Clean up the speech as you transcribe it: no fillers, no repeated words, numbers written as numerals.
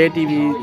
ATV